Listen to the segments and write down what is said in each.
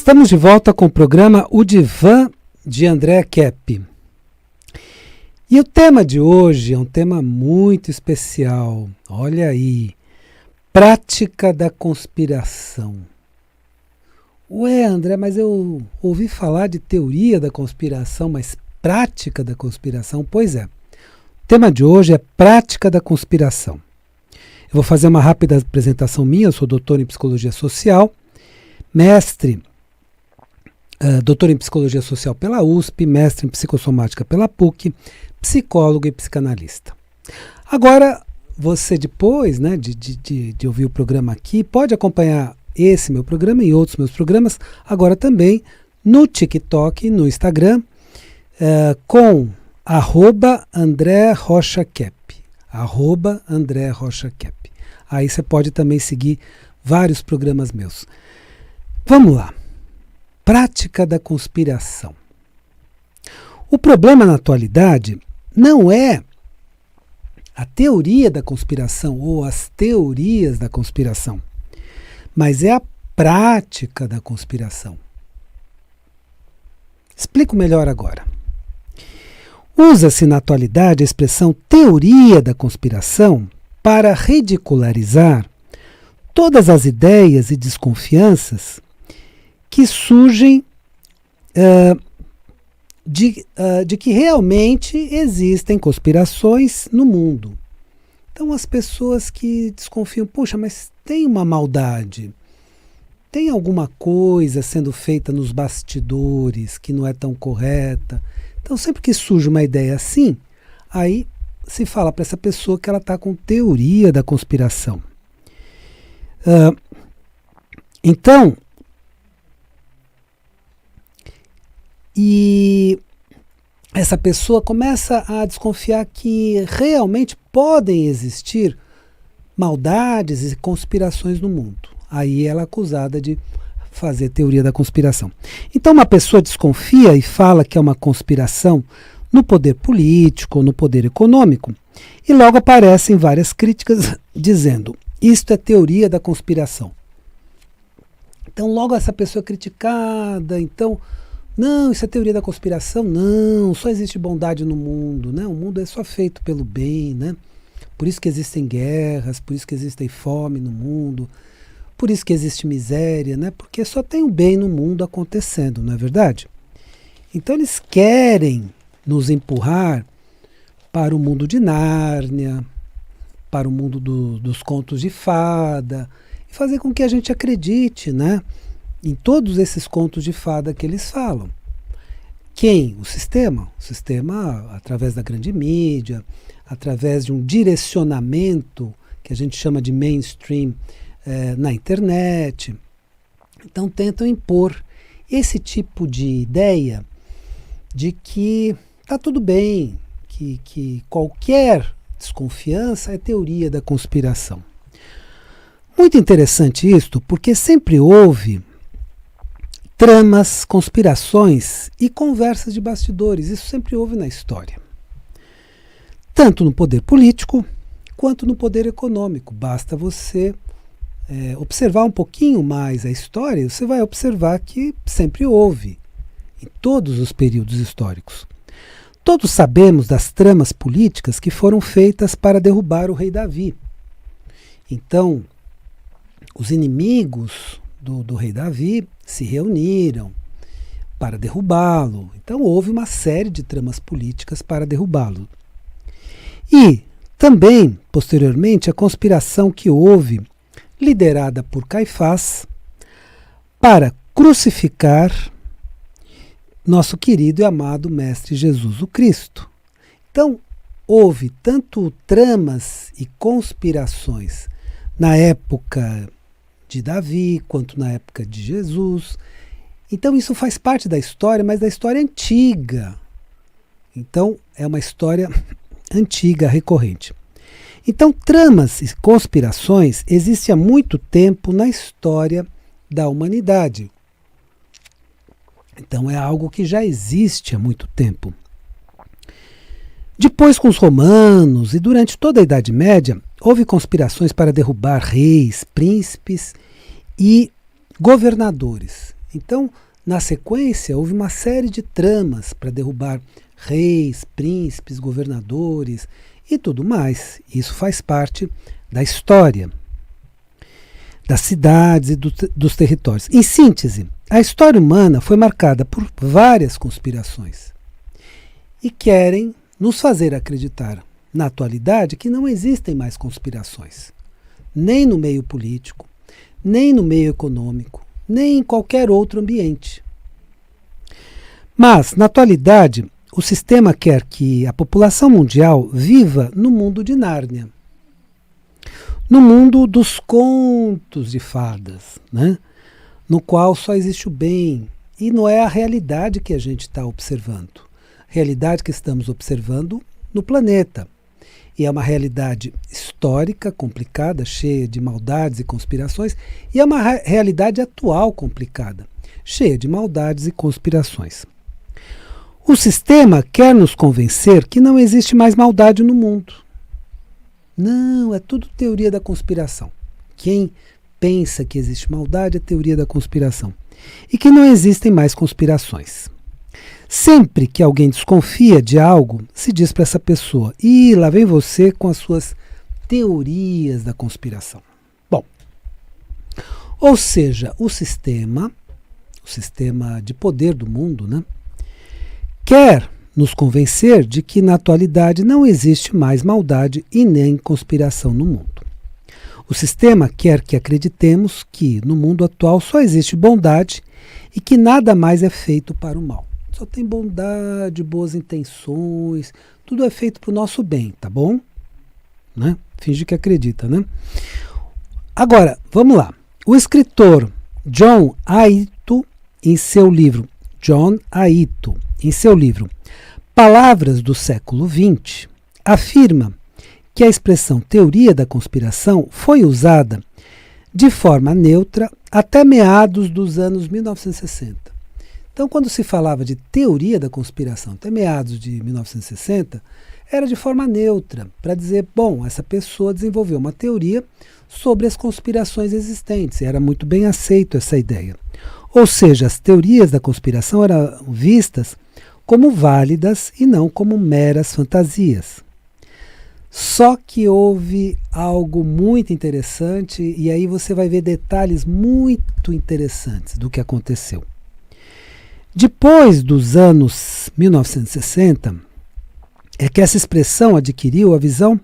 Estamos de volta com o programa O Divã de André Kepp. E o tema de hoje é um tema muito especial. Olha aí, prática da conspiração. Ué, André, mas eu ouvi falar de teoria da conspiração, mas prática da conspiração? Pois é, o tema de hoje é prática da conspiração. Eu vou fazer uma rápida apresentação minha. Eu sou doutor em psicologia social, mestre, doutor em psicologia social pela USP, mestre em psicossomática pela PUC, psicólogo e psicanalista. Agora, você depois, né, de ouvir o programa aqui, pode acompanhar esse meu programa e outros meus programas, agora também no TikTok e no Instagram, com @André Rocha Kepp. @André Rocha Kepp. Aí você pode também seguir vários programas meus. Vamos lá. Prática da conspiração. O problema na atualidade não é a teoria da conspiração ou as teorias da conspiração, mas é a prática da conspiração. Explico melhor agora. Usa-se na atualidade a expressão teoria da conspiração para ridicularizar todas as ideias e desconfianças que surgem de que realmente existem conspirações no mundo. Então as pessoas que desconfiam, puxa, mas tem uma maldade, tem alguma coisa sendo feita nos bastidores que não é tão correta. Então sempre que surge uma ideia assim, aí se fala para essa pessoa que ela está com teoria da conspiração. Então, e essa pessoa começa a desconfiar que realmente podem existir maldades e conspirações no mundo. Aí ela é acusada de fazer teoria da conspiração. Então uma pessoa desconfia e fala que é uma conspiração no poder político ou no poder econômico, e logo aparecem várias críticas dizendo: isto é teoria da conspiração. Então logo essa pessoa é criticada, então, não, isso é teoria da conspiração, não, só existe bondade no mundo, né? O mundo é só feito pelo bem, né? Por isso que existem guerras, por isso que existem fome no mundo, por isso que existe miséria, né? Porque só tem o bem no mundo acontecendo, não é verdade? Então eles querem nos empurrar para o mundo de Nárnia, para o mundo dos contos de fada, e fazer com que a gente acredite, né, em todos esses contos de fada que eles falam. Quem? O sistema. O sistema, através da grande mídia, através de um direcionamento que a gente chama de mainstream na internet. Então tentam impor esse tipo de ideia de que está tudo bem, que qualquer desconfiança é teoria da conspiração. Muito interessante isto, porque sempre houve tramas, conspirações e conversas de bastidores. Isso sempre houve na história. Tanto no poder político quanto no poder econômico. Basta você observar um pouquinho mais a história, você vai observar que sempre houve, em todos os períodos históricos. Todos sabemos das tramas políticas que foram feitas para derrubar o rei Davi. Então, os inimigos do rei Davi se reuniram para derrubá-lo. Então houve uma série de tramas políticas para derrubá-lo. E também, posteriormente, a conspiração que houve, liderada por Caifás, para crucificar nosso querido e amado Mestre Jesus o Cristo. Então, houve tanto tramas e conspirações na época de Davi, quanto na época de Jesus. Então isso faz parte da história, mas da história antiga. Então é uma história antiga, recorrente. Então tramas e conspirações existem há muito tempo na história da humanidade. Então é algo que já existe há muito tempo. Depois, com os romanos e durante toda a Idade Média, houve conspirações para derrubar reis, príncipes e governadores. Então, na sequência, houve uma série de tramas para derrubar reis, príncipes, governadores e tudo mais. Isso faz parte da história das cidades e dos territórios. Em síntese, a história humana foi marcada por várias conspirações e querem nos fazer acreditar, na atualidade, que não existem mais conspirações, nem no meio político, nem no meio econômico, nem em qualquer outro ambiente. Mas, na atualidade, o sistema quer que a população mundial viva no mundo de Nárnia, no mundo dos contos de fadas, né? No qual só existe o bem, e não é a realidade que a gente está observando. A realidade que estamos observando no planeta. E é uma realidade histórica, complicada, cheia de maldades e conspirações, e é uma realidade atual complicada, cheia de maldades e conspirações. O sistema quer nos convencer que não existe mais maldade no mundo. Não, é tudo teoria da conspiração. Quem pensa que existe maldade é teoria da conspiração. E que não existem mais conspirações. Sempre que alguém desconfia de algo, se diz para essa pessoa: "Ih, lá vem você com as suas teorias da conspiração." Bom, ou seja, o sistema de poder do mundo, né, quer nos convencer de que na atualidade não existe mais maldade e nem conspiração no mundo. O sistema quer que acreditemos que no mundo atual só existe bondade e que nada mais é feito para o mal. Só tem bondade, boas intenções, tudo é feito para o nosso bem, tá bom? Né? Finge que acredita, né? Agora, vamos lá. O escritor John Aito, em seu livro Palavras do século XX, afirma que a expressão teoria da conspiração foi usada de forma neutra até meados dos anos 1960. Então, quando se falava de teoria da conspiração até meados de 1960, era de forma neutra, para dizer, bom, essa pessoa desenvolveu uma teoria sobre as conspirações existentes, e era muito bem aceito essa ideia. Ou seja, as teorias da conspiração eram vistas como válidas e não como meras fantasias. Só que houve algo muito interessante, e aí você vai ver detalhes muito interessantes do que aconteceu. Depois dos anos 1960, é que essa expressão adquiriu a visão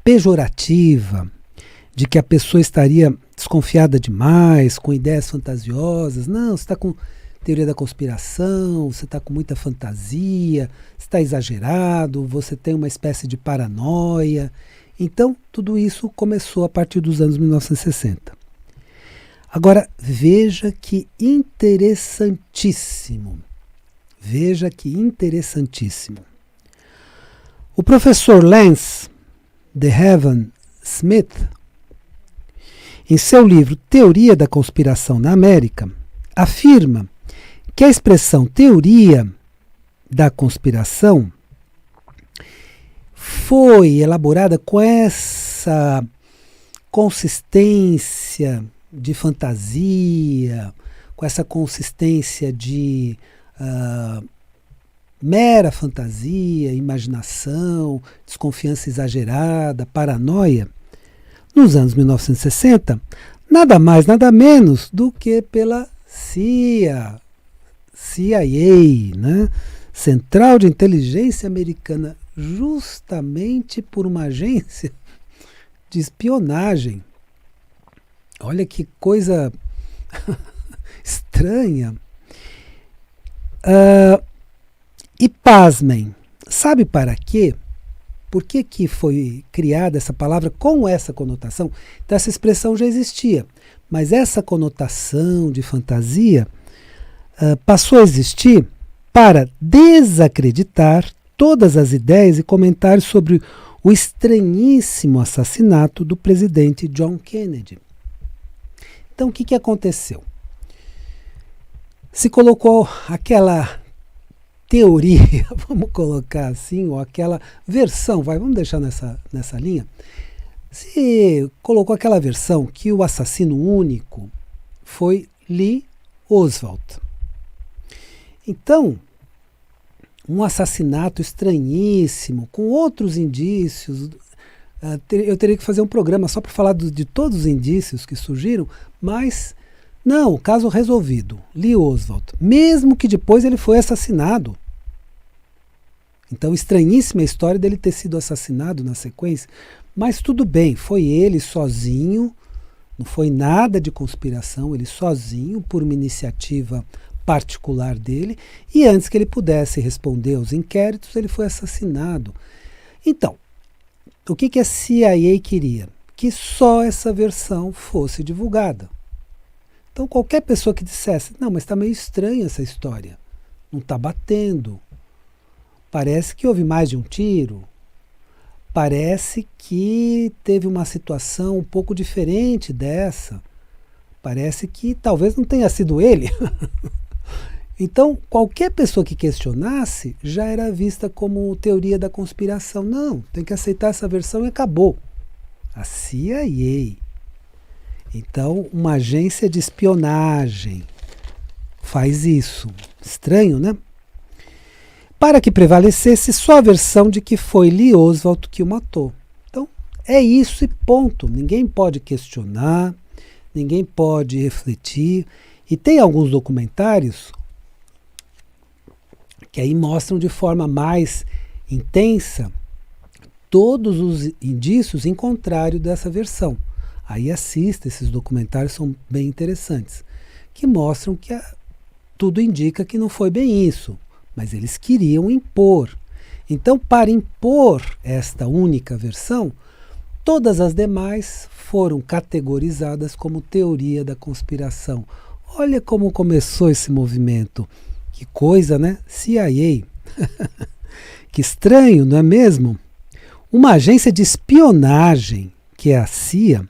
pejorativa de que a pessoa estaria desconfiada demais, com ideias fantasiosas. Não, você está com teoria da conspiração, você está com muita fantasia, você está exagerado, você tem uma espécie de paranoia. Então, tudo isso começou a partir dos anos 1960. Agora, veja que interessantíssimo. Veja que interessantíssimo. O professor Lance DeHaven Smith, em seu livro Teoria da Conspiração na América, afirma que a expressão teoria da conspiração foi elaborada com essa consistência de fantasia, com essa consistência de mera fantasia, imaginação, desconfiança exagerada, paranoia, nos anos 1960, nada mais, nada menos do que pela CIA, né? Central de Inteligência Americana, justamente por uma agência de espionagem. Olha que coisa estranha. E pasmem, sabe para quê? Por que foi criada essa palavra com essa conotação? Então, essa expressão já existia, mas essa conotação de fantasia passou a existir para desacreditar todas as ideias e comentários sobre o estranhíssimo assassinato do presidente John Kennedy. Então, o que aconteceu? Se colocou aquela teoria, vamos colocar assim, ou aquela versão, vamos deixar nessa linha, se colocou aquela versão que o assassino único foi Lee Oswald. Então, um assassinato estranhíssimo, com outros indícios. Eu teria que fazer um programa só para falar de todos os indícios que surgiram, mas não, caso resolvido. Lee Oswald, mesmo que depois ele foi assassinado. Então, estranhíssima a história dele ter sido assassinado na sequência, mas tudo bem, foi ele sozinho, não foi nada de conspiração, ele sozinho, por uma iniciativa particular dele, e antes que ele pudesse responder aos inquéritos, ele foi assassinado. Então, o que a CIA queria? Que só essa versão fosse divulgada. Então, qualquer pessoa que dissesse, não, mas está meio estranha essa história, não está batendo, parece que houve mais de um tiro, parece que teve uma situação um pouco diferente dessa, parece que talvez não tenha sido ele. Então, qualquer pessoa que questionasse já era vista como teoria da conspiração. Não, tem que aceitar essa versão e acabou. A CIA. Então, uma agência de espionagem faz isso. Estranho, né? Para que prevalecesse só a versão de que foi Lee Oswald que o matou. Então, é isso e ponto. Ninguém pode questionar, ninguém pode refletir. E tem alguns documentários que aí mostram de forma mais intensa todos os indícios em contrário dessa versão. Aí assista, esses documentários são bem interessantes, que mostram que tudo indica que não foi bem isso, mas eles queriam impor. Então, para impor esta única versão, todas as demais foram categorizadas como teoria da conspiração. Olha como começou esse movimento. Que coisa, né? CIA. Que estranho, não é mesmo? Uma agência de espionagem, que é a CIA,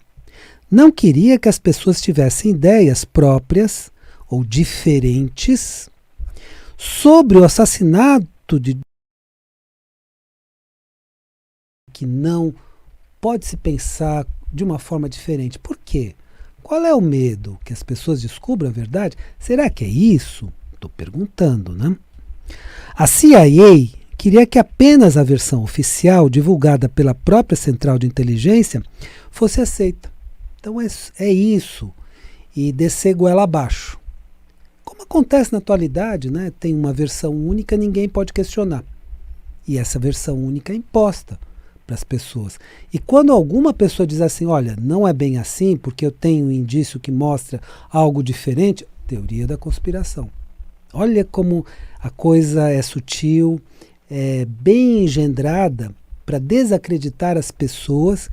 não queria que as pessoas tivessem ideias próprias ou diferentes sobre o assassinato de que não pode se pensar de uma forma diferente. Por quê? Qual é o medo? Que as pessoas descubram a verdade? Será que é isso? Estou perguntando, né? A CIA queria que apenas a versão oficial, divulgada pela própria Central de Inteligência, fosse aceita. Então é isso. E descer goela abaixo. Como acontece na atualidade, né? Tem uma versão única, ninguém pode questionar. E essa versão única é imposta para as pessoas. E quando alguma pessoa diz assim, olha, não é bem assim, porque eu tenho um indício que mostra algo diferente, teoria da conspiração. Olha como a coisa é sutil, é bem engendrada para desacreditar as pessoas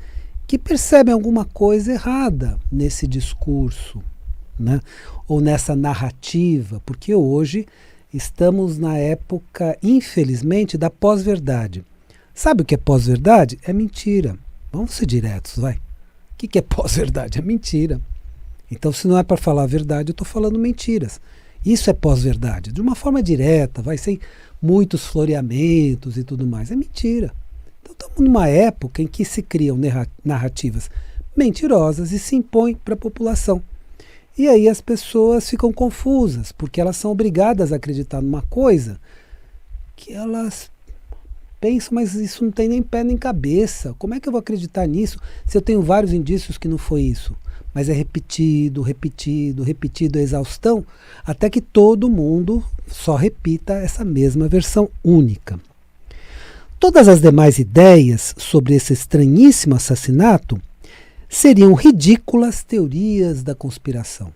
que percebem alguma coisa errada nesse discurso, né? Ou nessa narrativa, porque hoje estamos na época, infelizmente, da pós-verdade. Sabe o que é pós-verdade? É mentira. Vamos ser diretos, vai. O que é pós-verdade? É mentira. Então, se não é para falar a verdade, eu estou falando mentiras. Isso é pós-verdade, de uma forma direta, vai sem muitos floreamentos e tudo mais. É mentira. Então estamos numa época em que se criam narrativas mentirosas e se impõem para a população. E aí as pessoas ficam confusas, porque elas são obrigadas a acreditar numa coisa que elas pensam, mas isso não tem nem pé nem cabeça. Como é que eu vou acreditar nisso se eu tenho vários indícios que não foi isso? Mas é repetido, repetido, repetido a exaustão, até que todo mundo só repita essa mesma versão única. Todas as demais ideias sobre esse estranhíssimo assassinato seriam ridículas teorias da conspiração.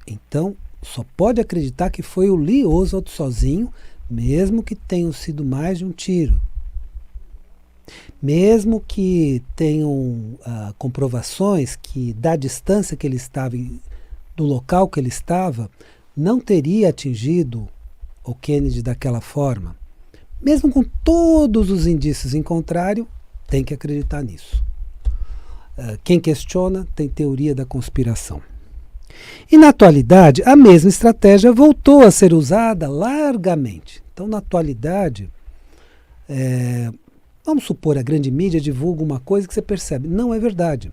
Então, só pode acreditar que foi o Lee Oswald sozinho, mesmo que tenham sido mais de um tiro. Mesmo que tenham comprovações que da distância que ele estava, do local que ele estava, não teria atingido o Kennedy daquela forma. Mesmo com todos os indícios em contrário, tem que acreditar nisso. Quem questiona tem teoria da conspiração. E na atualidade, a mesma estratégia voltou a ser usada largamente. Então, na atualidade, vamos supor, a grande mídia divulga uma coisa que você percebe, não é verdade.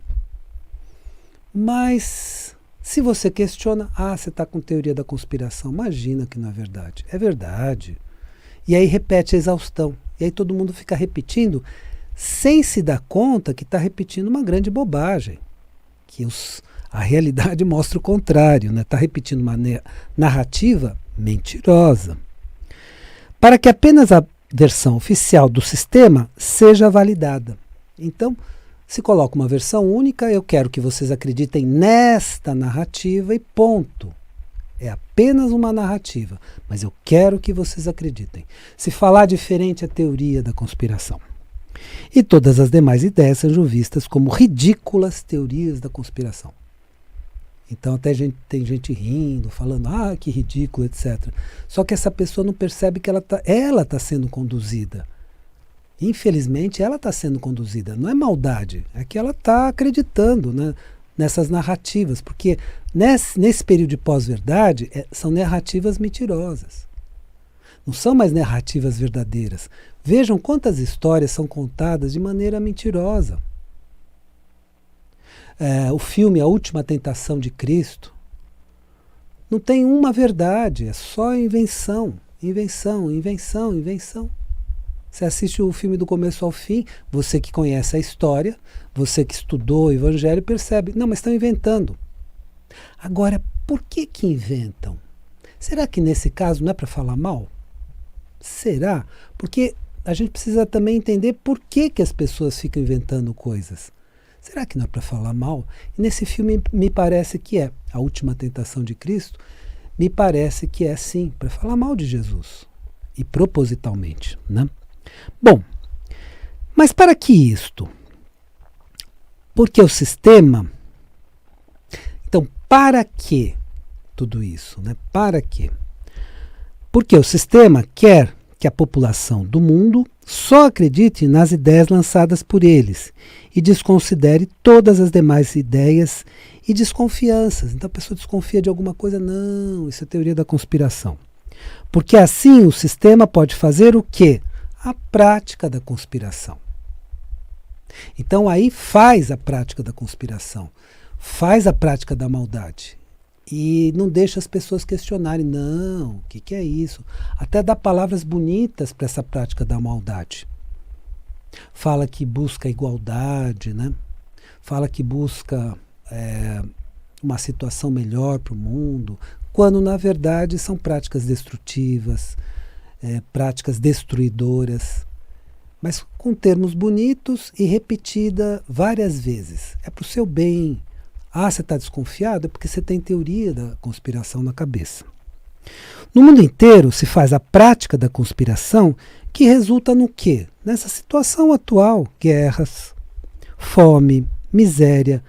Mas Se você questiona, você está com teoria da conspiração, imagina que não é verdade. É verdade. E aí repete a exaustão. E aí todo mundo fica repetindo, sem se dar conta que está repetindo uma grande bobagem. Que a realidade mostra o contrário, né? Está repetindo uma narrativa mentirosa. Para que apenas a versão oficial do sistema seja validada. Então, se coloca uma versão única, eu quero que vocês acreditem nesta narrativa e ponto. É apenas uma narrativa, mas eu quero que vocês acreditem. Se falar diferente é teoria da conspiração. E todas as demais ideias sejam vistas como ridículas teorias da conspiração. Então até tem gente rindo, falando, que ridículo, etc. Só que essa pessoa não percebe que ela tá sendo conduzida. Infelizmente, ela está sendo conduzida. Não é maldade, é que ela está acreditando, né, nessas narrativas. Porque nesse período de pós-verdade, são narrativas mentirosas. Não são mais narrativas verdadeiras. Vejam quantas histórias são contadas de maneira mentirosa. O filme A Última Tentação de Cristo não tem uma verdade, é só invenção, invenção, invenção, invenção. Você assiste o filme do começo ao fim, você que conhece a história, você que estudou o Evangelho, percebe, não, mas estão inventando. Agora, por que inventam? Será que nesse caso não é para falar mal? Será? Porque a gente precisa também entender por que as pessoas ficam inventando coisas. Será que não é para falar mal? E nesse filme me parece que é. A Última Tentação de Cristo, me parece que é sim, para falar mal de Jesus. E propositalmente, né? Bom, mas para que isto? Porque o sistema... Então, para que tudo isso, né? Para quê? Porque o sistema quer que a população do mundo só acredite nas ideias lançadas por eles e desconsidere todas as demais ideias e desconfianças. Então a pessoa desconfia de alguma coisa, não, isso é teoria da conspiração. Porque assim o sistema pode fazer o quê? A prática da conspiração. Então aí faz a prática da conspiração, faz a prática da maldade. E não deixa as pessoas questionarem, não, o que é isso? Até dá palavras bonitas para essa prática da maldade. Fala que busca igualdade, né? Fala que busca uma situação melhor para o mundo, quando na verdade são práticas destrutivas, práticas destruidoras, mas com termos bonitos e repetida várias vezes. É para o seu bem. Você está desconfiado? É porque você tem teoria da conspiração na cabeça. No mundo inteiro se faz a prática da conspiração que resulta no quê? Nessa situação atual, guerras, fome, miséria,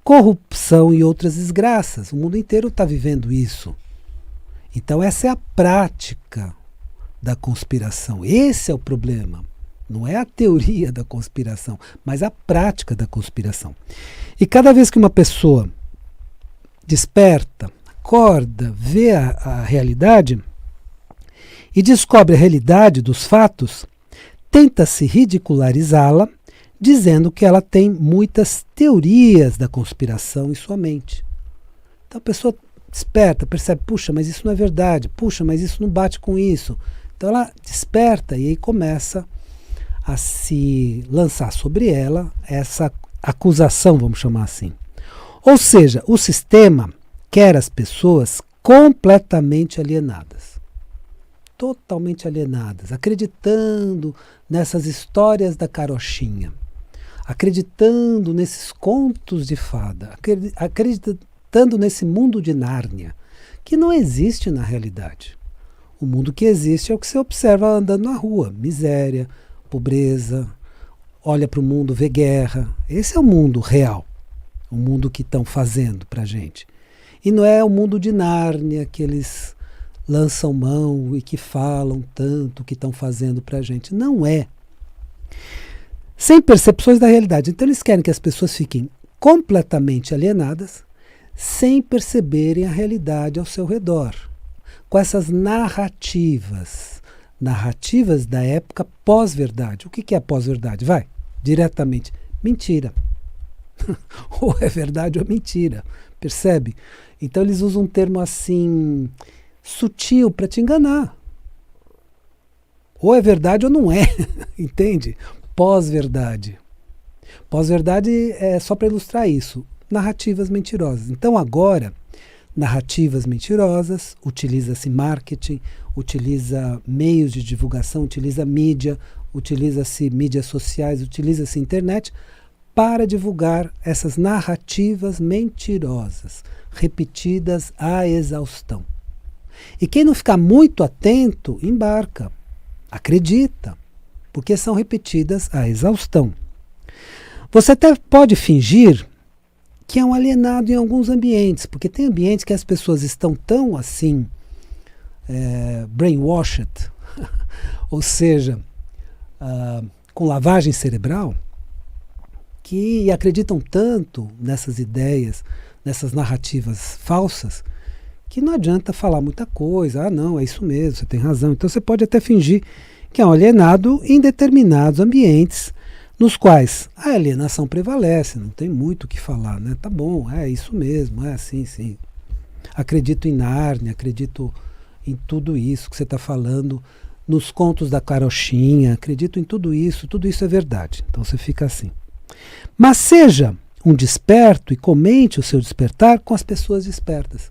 corrupção e outras desgraças. O mundo inteiro está vivendo isso. Então essa é a prática da conspiração. Esse é o problema. Não é a teoria da conspiração, mas a prática da conspiração. E cada vez que uma pessoa desperta, acorda, vê a realidade e descobre a realidade dos fatos, tenta-se ridicularizá-la, dizendo que ela tem muitas teorias da conspiração em sua mente. Então a pessoa desperta, percebe, puxa, mas isso não é verdade, puxa, mas isso não bate com isso. Então ela desperta e aí começa a se lançar sobre ela essa acusação, vamos chamar assim. Ou seja, o sistema quer as pessoas completamente alienadas. Totalmente alienadas, acreditando nessas histórias da carochinha, acreditando nesses contos de fada, acreditando nesse mundo de Nárnia, que não existe na realidade. O mundo que existe é o que você observa andando na rua, miséria, pobreza, olha para o mundo, vê guerra. Esse é o mundo real, o mundo que estão fazendo para a gente. E não é o mundo de Nárnia que eles lançam mão e que falam tanto que estão fazendo para a gente. Não é. Sem percepções da realidade. Então eles querem que as pessoas fiquem completamente alienadas, sem perceberem a realidade ao seu redor. Com essas narrativas da época pós-verdade. O que é pós-verdade? Vai, diretamente. Mentira. Ou é verdade ou é mentira. Percebe? Então eles usam um termo assim, sutil, para te enganar. Ou é verdade ou não é, entende? Pós-verdade. Pós-verdade é só para ilustrar isso. Narrativas mentirosas. Então agora, narrativas mentirosas, utiliza-se marketing, utiliza meios de divulgação, utiliza mídia, utiliza-se mídias sociais, utiliza-se internet para divulgar essas narrativas mentirosas, repetidas à exaustão. E quem não ficar muito atento, embarca, acredita, porque são repetidas à exaustão. Você até pode fingir que é um alienado em alguns ambientes, porque tem ambientes que as pessoas estão tão assim, brainwashed, ou seja, com lavagem cerebral, que acreditam tanto nessas ideias, nessas narrativas falsas, que não adianta falar muita coisa. Ah, não, é isso mesmo, você tem razão. Então você pode até fingir que é um alienado em determinados ambientes nos quais a alienação prevalece, não tem muito o que falar, né? Tá bom, é isso mesmo, é assim, sim. Acredito em Nárnia, acredito em tudo isso que você está falando, nos contos da carochinha, acredito em tudo isso é verdade. Então você fica assim. Mas seja um desperto e comente o seu despertar com as pessoas despertas.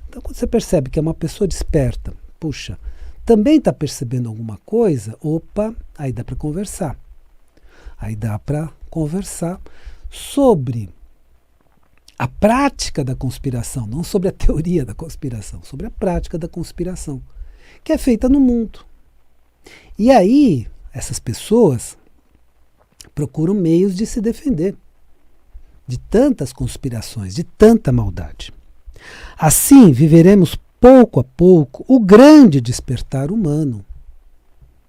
Então quando você percebe que é uma pessoa desperta, puxa, também está percebendo alguma coisa, opa, aí dá para conversar. Aí dá para conversar sobre a prática da conspiração, não sobre a teoria da conspiração, sobre a prática da conspiração, que é feita no mundo. E aí, essas pessoas procuram meios de se defender de tantas conspirações, de tanta maldade. Assim, viveremos pouco a pouco o grande despertar humano.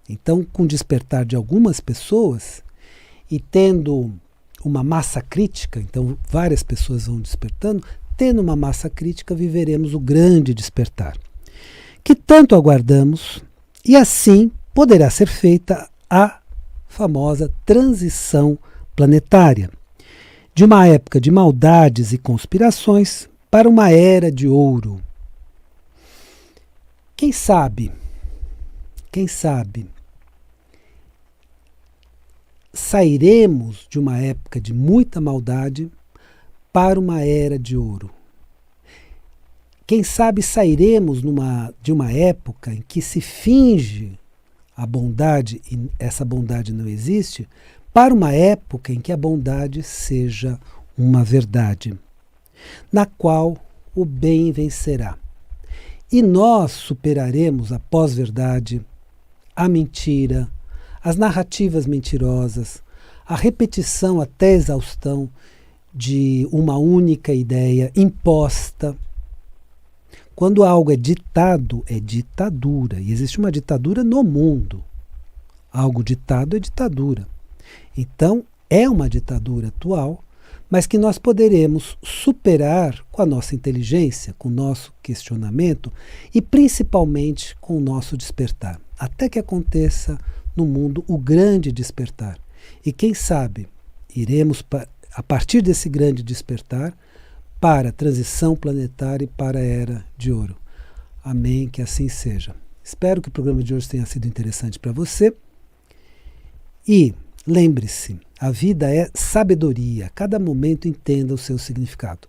Então, com o despertar de algumas pessoas e tendo uma massa crítica, então várias pessoas vão despertando, tendo uma massa crítica, viveremos o grande despertar, que tanto aguardamos, e assim poderá ser feita a famosa transição planetária, de uma época de maldades e conspirações para uma era de ouro. Quem sabe, sairemos de uma época de muita maldade para uma era de ouro. Quem sabe sairemos de uma época em que se finge a bondade e essa bondade não existe, para uma época em que a bondade seja uma verdade, na qual o bem vencerá. E nós superaremos a pós-verdade, a mentira, as narrativas mentirosas, a repetição até exaustão de uma única ideia imposta. Quando algo é ditado, é ditadura. E existe uma ditadura no mundo. Algo ditado é ditadura. Então, é uma ditadura atual, mas que nós poderemos superar com a nossa inteligência, com o nosso questionamento e principalmente com o nosso despertar. Até que aconteça no mundo o grande despertar. E quem sabe, iremos, a partir desse grande despertar, para a transição planetária e para a Era de Ouro. Amém, que assim seja. Espero que o programa de hoje tenha sido interessante para você. E lembre-se, a vida é sabedoria. Cada momento entenda o seu significado.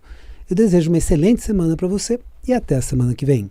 Eu desejo uma excelente semana para você e até a semana que vem.